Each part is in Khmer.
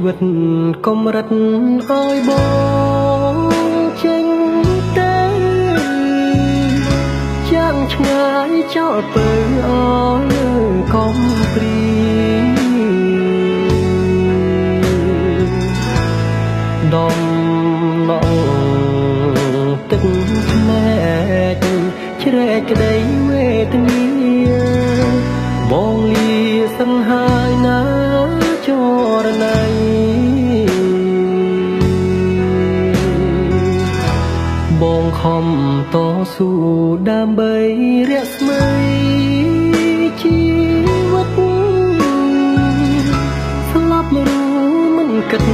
វិតកម្រិតឲ្យបងចេញទៅចាំឆ្ងាយចោលពើឲ្យកំព្រីដំណងទឹកភ្នែកជ្រែកក្តីវេទនាបងលាសង្ហាយណាចរណៃបងខំតស៊ូដើម្បីរស្មីជីវិតស្លាប់รู้មិនគិត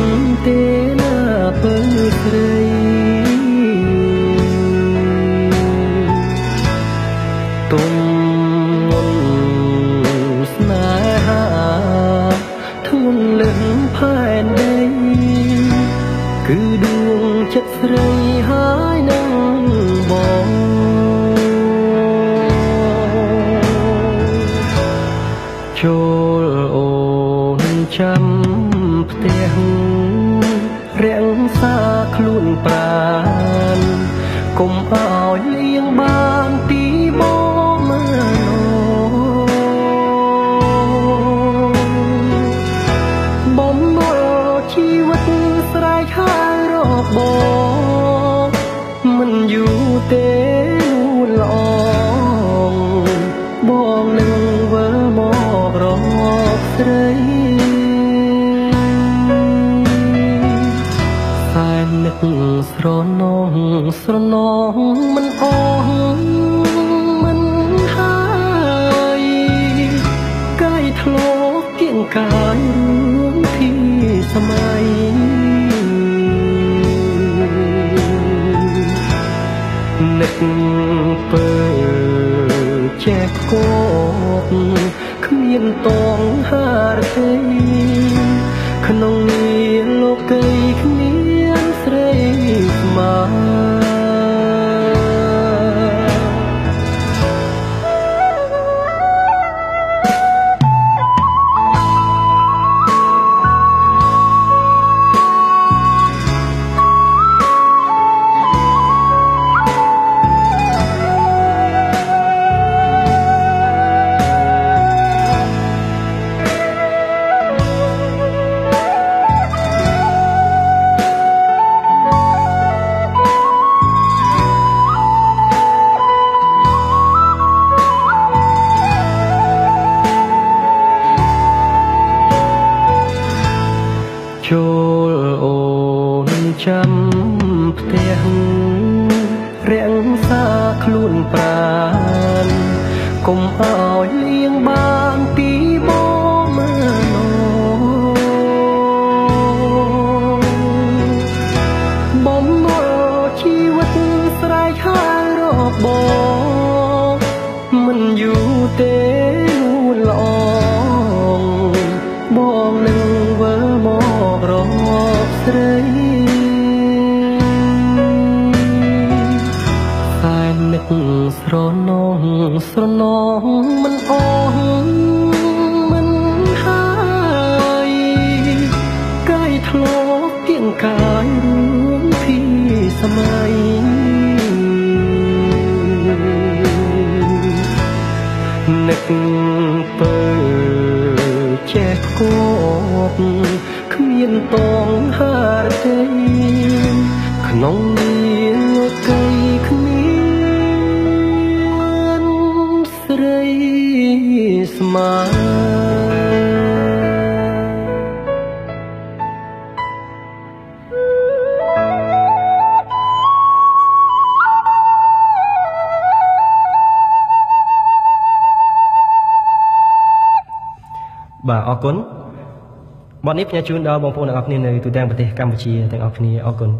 ទេណាពើស្រីទុំស្នេហាធ្ងន់លឹងផែនដីគឺដួងចិត្តស្រីហើយនឹងបងចូលអូនចាំផ្ទះរាំងសាខ្លួនប្រាណកុំឲ្យលៀងបានទីបងបំណុលជីវិតស្រែកហើយរកបងមិនយូរទេនួនល្អបងនឹងវិលមករកស្រីសែននឹកស្រណងស្រណងមិនអស់មិនហើយកាយធ្លាប់គៀងកាយរួមទីសម័យនឹកពើចេះគប់គ្មានតងហារទេក្នុងនាលោកីគ្មានស្រីស្មើចូលអូនចាំផ្ទះរាំងសាខ្លួនប្រាណកុំឲ្យលៀងបានពីបងបំណុលជីវិតស្រែកហើយរកបងមិនយូរទេនួនល្អបងនឹងវិលមករកស្រីសែននឹកស្រណងស្រណងមិនអស់មិនហើយកាយធ្លាប់គៀងកាយរួមពីសម័យនឹកពើចេះគប់គ្មានតងហារទេក្នុងនាលោកីគ្មានស្រីស្មើបាទអរគុណបទនេះផ្ញើជូនដល់បងប្អូនទាំងអស់គ្នានៅទូទាំងប្រទេសកម្ពុជាទាំងអស់គ្នាអរគុណ